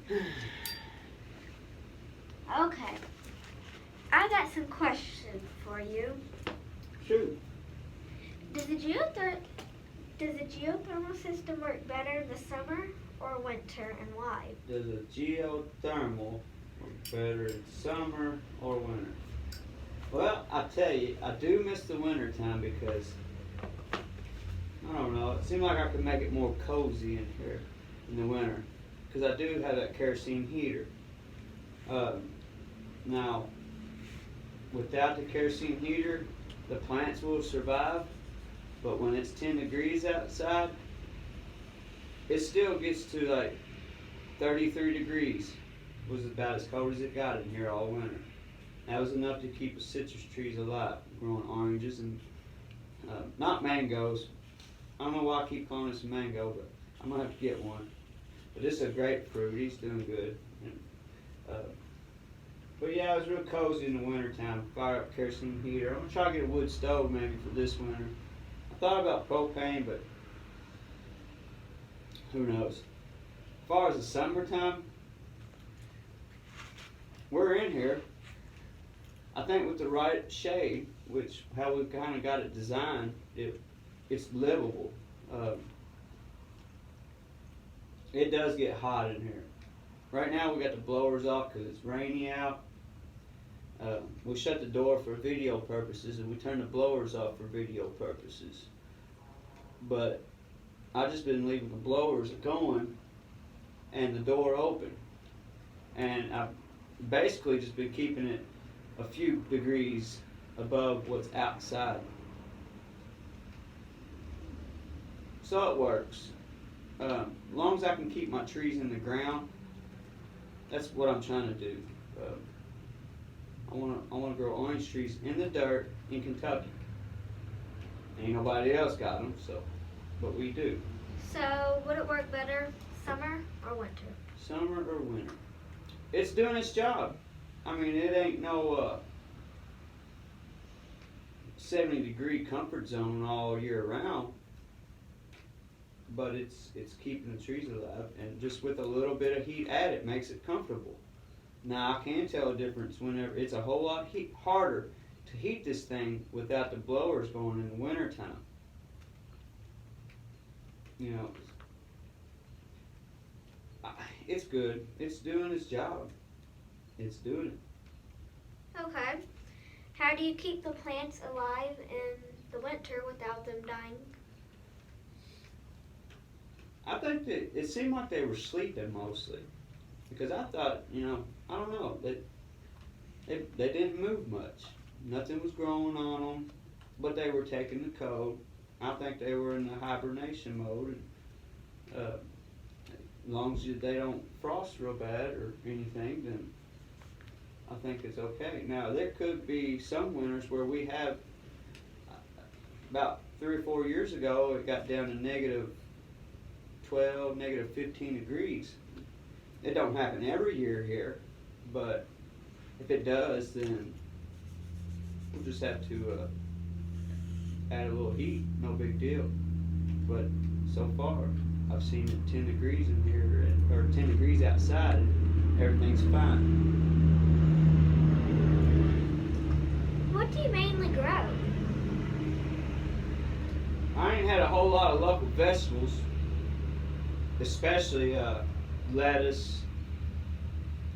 Okay, I got some questions for you. Shoot. Does the geothermal system work better in the summer or winter, and why? Does a geothermal work better in summer or winter? Well, I tell you, I do miss the winter time because I don't know. It seems like I could make it more cozy in here in the winter because I do have that kerosene heater. Now, without the kerosene heater, the plants will survive, but when it's 10 degrees outside, it still gets to like 33 degrees. It was about as cold as it got in here all winter. That was enough to keep the citrus trees alive, growing oranges and not mangoes. I don't know why I keep calling this a mango, but I'm gonna have to get one. But this is a grapefruit. He's doing good. And, but yeah, it was real cozy in the wintertime. Fire up kerosene heater. I'm gonna try to get a wood stove maybe for this winter. I thought about propane, but who knows? As far as the summertime, we're in here. I think with the right shade, which how we kind of got it designed, it's livable. It does get hot in here. Right now we got the blowers off because it's rainy out. We shut the door for video purposes and we turn the blowers off for video purposes. But I've just been leaving the blowers going and the door open. And I've basically just been keeping it a few degrees above what's outside. So it works. As long as I can keep my trees in the ground, that's what I'm trying to do. I want to grow orange trees in the dirt in Kentucky. Ain't nobody else got them, so, but we do. So, would it work better summer or winter? Summer or winter? It's doing its job. I mean, it ain't no 70-degree comfort zone all year round, but it's keeping the trees alive, and just with a little bit of heat added makes it comfortable. Now I can tell a difference whenever it's a whole lot harder to heat this thing without the blowers going in the winter time. You know, it's good. It's doing its job. It's doing it. Okay. How do you keep the plants alive in the winter without them dying? I think that it seemed like they were sleeping mostly, because I thought, I don't know, they didn't move much. Nothing was growing on them, but they were taking the cold. I think they were in the hibernation mode, and as long as they don't frost real bad or anything, then I think it's okay. Now, there could be some winters where we have, about 3 or 4 years ago, it got down to negative 12, negative 15 degrees. It don't happen every year here, but if it does, then we'll just have to add a little heat. No big deal. But so far, I've seen it 10 degrees in here, or 10 degrees outside, and everything's fine. What do you mainly grow? I ain't had a whole lot of luck with vegetables, especially lettuce,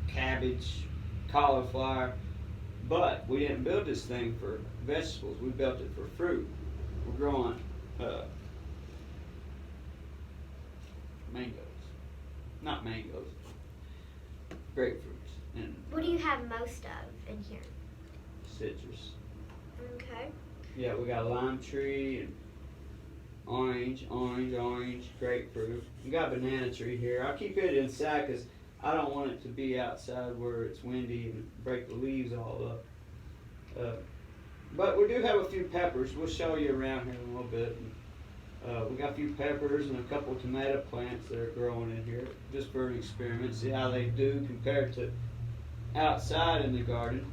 cabbage, cauliflower, but we didn't build this thing for vegetables. We built it for fruit. We're growing mangoes. Not mangoes, grapefruits and What do you have most of in here? citrus. Okay. Yeah, we got a lime tree and orange, grapefruit. We got a banana tree here. I'll keep it inside because I don't want it to be outside where it's windy and break the leaves all up. But we do have a few peppers. We'll show you around here in a little bit. We got a few peppers and a couple of tomato plants that are growing in here, just for an experiment, see how they do compared to outside in the garden.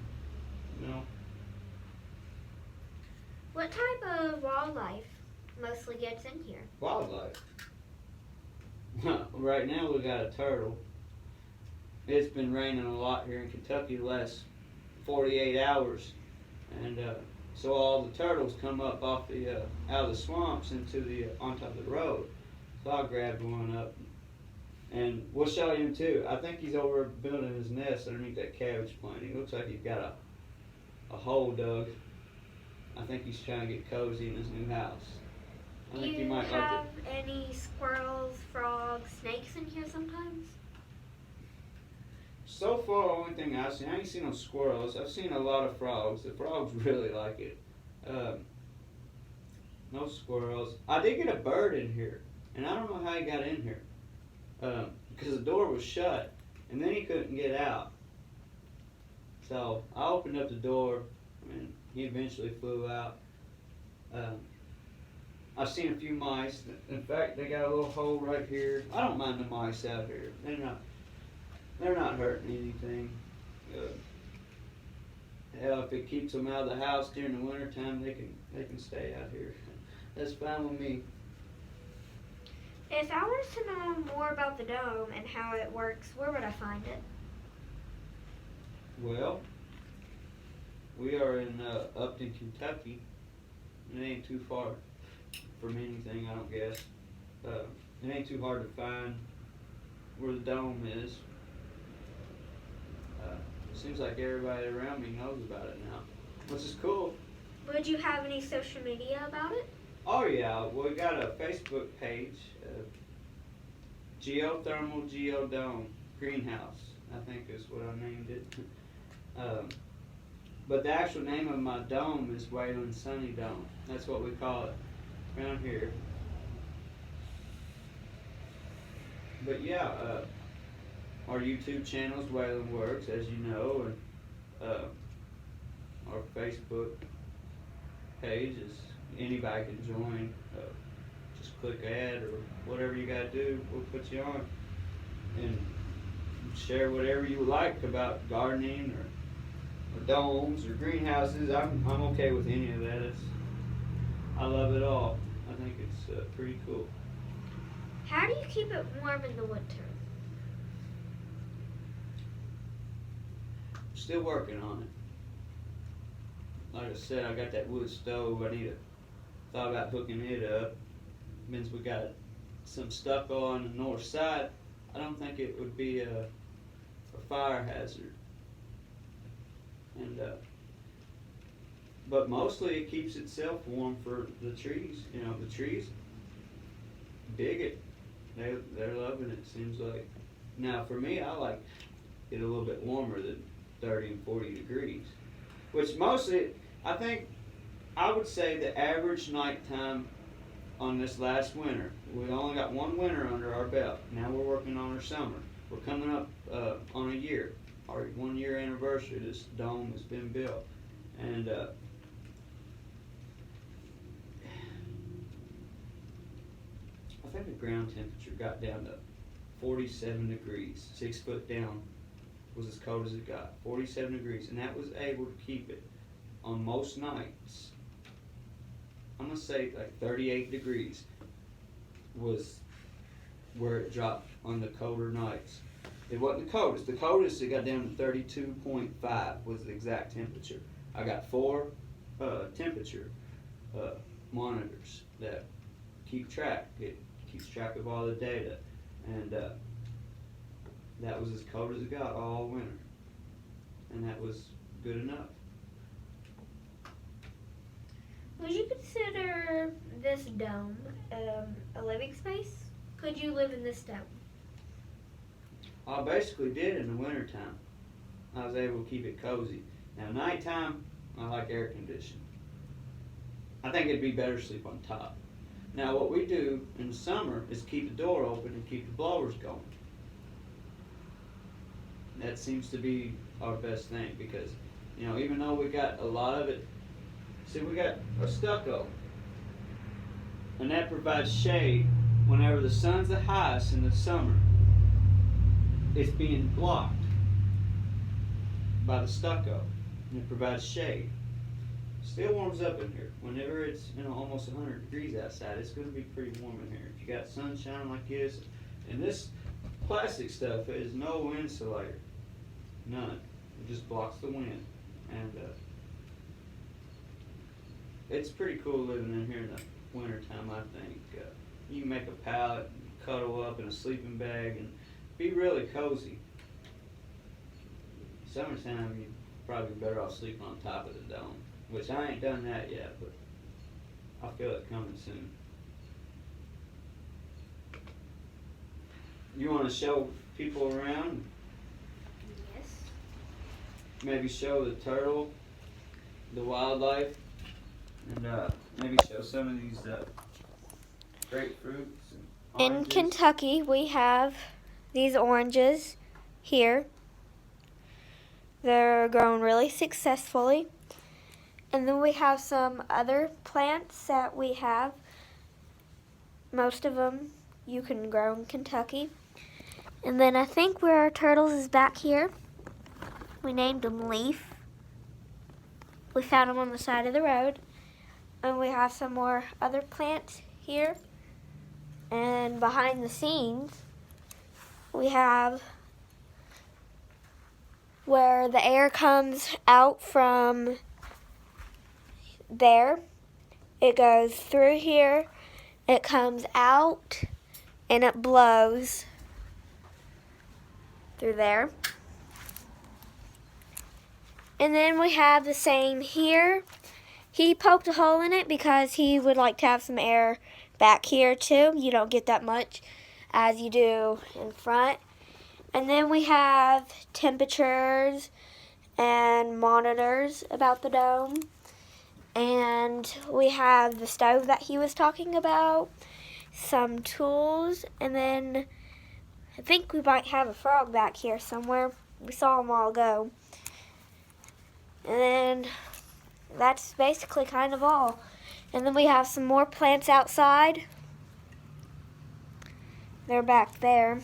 What type of wildlife mostly gets in here? Wildlife. Right now we got a turtle. it's been raining a lot here in Kentucky the last 48 hours, and so all the turtles come up off the out of the swamps into the on top of the road. So I grabbed one up, and we'll show him too. I think he's over building his nest underneath that cabbage plant. He looks like he's got a hole dug. I think he's trying to get cozy in his new house. I Do think he you might have like it. any squirrels, frogs, snakes in here sometimes? So far, the only thing I've seen, I ain't seen no squirrels. I've seen a lot of frogs. The frogs really like it. No squirrels. I did get a bird in here, and I don't know how he got in here. Because the door was shut, and then he couldn't get out. So I opened up the door, and he eventually flew out. I've seen a few mice. In fact, they got a little hole right here. I don't mind the mice out here. They're not hurting anything. Hell, if it keeps them out of the house during the wintertime, they can stay out here. That's fine with me. If I wanted to know more about the dome and how it works, where would I find it? Well, we are in Upton, Kentucky. It ain't too far from anything, I don't guess. It ain't too hard to find where the dome is. Seems like everybody around me knows about it now, which is cool. Would you have any social media about it? Oh yeah, well, we got a Facebook page, Geothermal Geodome Greenhouse, I think is what I named it. But the actual name of my dome is Wayland Sunny Dome. That's what we call it around here. But yeah, our YouTube channel is Wayland Works, as you know, and our Facebook page is anybody can join. Just click add or whatever you gotta do, we'll put you on and share whatever you like about gardening or domes or greenhouses. I'm okay with any of that. I love it all. I think it's pretty cool. How do you keep it warm in the winter? Still working on it. Like I said, I got that wood stove. Thought about hooking it up. Means we got some stucco on the north side. I don't think it would be a fire hazard. And but mostly it keeps itself warm for the trees. You know, the trees dig it. They're loving it. Seems like. Now for me, I like it a little bit warmer than 30 and 40 degrees, which mostly I would say the average nighttime on this last winter. We only got one winter under our belt. Now we're working on our summer. We're coming up on a year. Our 1 year anniversary. This dome has been built, and I think the ground temperature got down to 47 degrees. 6 foot down was as cold as it got. 47 degrees, and that was able to keep it on most nights. I'm gonna say like 38 degrees was where it dropped on the colder nights. It wasn't the coldest. The coldest it got down to 32.5 was the exact temperature. I got 4 temperature monitors that keep track. It keeps track of all the data, and that was as cold as it got all winter, and that was good enough. Would you consider this dome a living space? Could you live in this dome? I basically did in the wintertime. I was able to keep it cozy. Now nighttime, I like air conditioning. I think it'd be better to sleep on top. Now what we do in the summer is keep the door open and keep the blowers going. That seems to be our best thing because, you know, even though we got a lot of it, see, we got a stucco, and that provides shade whenever the sun's the highest in the summer. It's being blocked by the stucco, and it provides shade. Still warms up in here. Whenever it's, you know, almost 100 degrees outside, it's going to be pretty warm in here. If you got sun shining like this, and this plastic stuff. It is no insulator. None. It just blocks the wind. And it's pretty cool living in here in the wintertime, I think. You can make a pallet, cuddle up in a sleeping bag, and be really cozy. Summertime, you're probably better off sleeping on top of the dome, which I ain't done that yet, but I feel it coming soon. You want to show people around? Yes. Maybe show the turtle, the wildlife, and maybe show some of these grapefruits and In oranges. Kentucky, we have these oranges here. They're grown really successfully. And then we have some other plants that we have. Most of them you can grow in Kentucky. And then I think where our turtles is back here. We named him Leaf. We found him on the side of the road. And we have some more other plants here. And behind the scenes, we have where the air comes out from there. It goes through here, it comes out, and it blows through there. And then we have the same here. He poked a hole in it because he would like to have some air back here too. You don't get that much as you do in front. And then we have temperatures and monitors about the dome. And we have the stove that he was talking about, some tools, and then I think we might have a frog back here somewhere. We saw him all go. And then that's basically kind of all. And then we have some more plants outside. They're back there.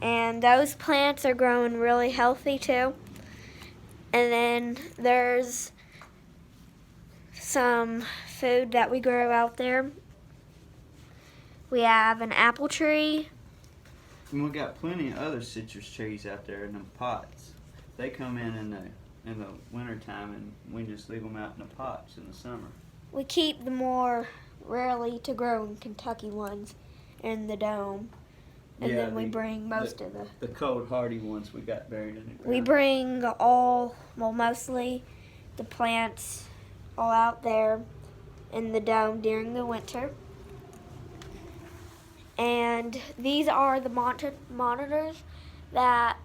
And those plants are growing really healthy too. And then there's some food that we grow out there. We have an apple tree. And we got plenty of other citrus trees out there in them pots. They come in the wintertime, and we just leave them out in the pots in the summer. We keep the more rarely to grow in Kentucky ones in the dome. And then we bring most of the cold hardy ones we got buried in the ground. we bring mostly the plants all out there in the dome during the winter. And these are the monitors that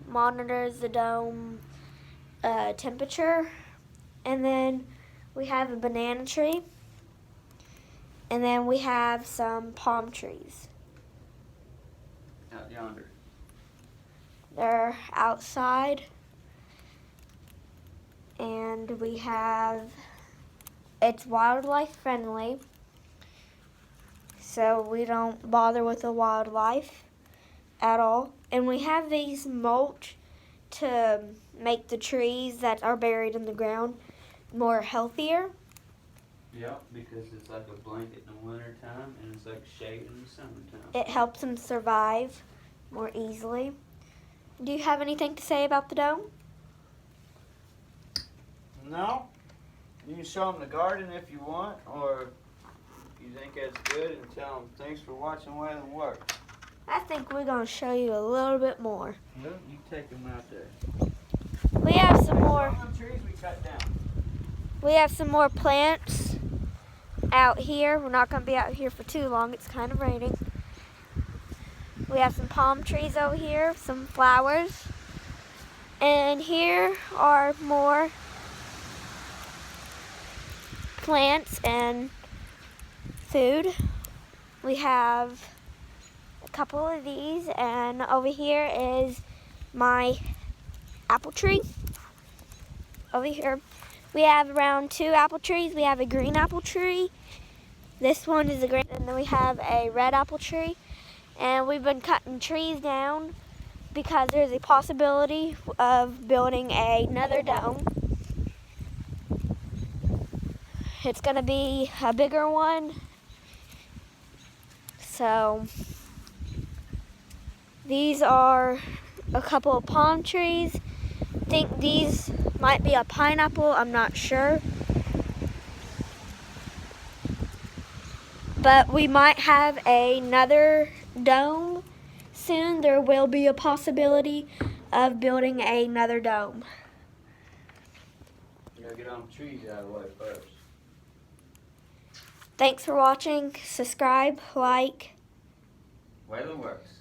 monitors the dome temperature. And then we have a banana tree. And then we have some palm trees. Out yonder. They're outside. And we have, it's wildlife friendly. So we don't bother with the wildlife at all. And we have these mulch to make the trees that are buried in the ground more healthier. Yep, because it's like a blanket in the wintertime, and it's like shade in the summertime. It helps them survive more easily. Do you have anything to say about the dome? No. You can show them the garden if you want, or if you think that's good, and tell them thanks for watching Waylon work. I think we're going to show you a little bit more. Well, you take them out there. We have some more. Some of the trees we cut down. We have some more plants out here. We're not going to be out here for too long. It's kind of raining. We have some palm trees over here, some flowers. And here are more plants and food. We have a couple of these, and over here is my apple tree. Over here we have around 2 apple trees. We have a green apple tree. This one is a green, and then we have a red apple tree. And we've been cutting trees down because there's a possibility of building another dome. It's going to be a bigger one. So These are a couple of palm trees. Think these might be a pineapple, I'm not sure. But we might have another dome soon. There will be a possibility of building another dome. You gotta get all the trees out of the way first. Thanks for watching. Subscribe, like. Waylon Works.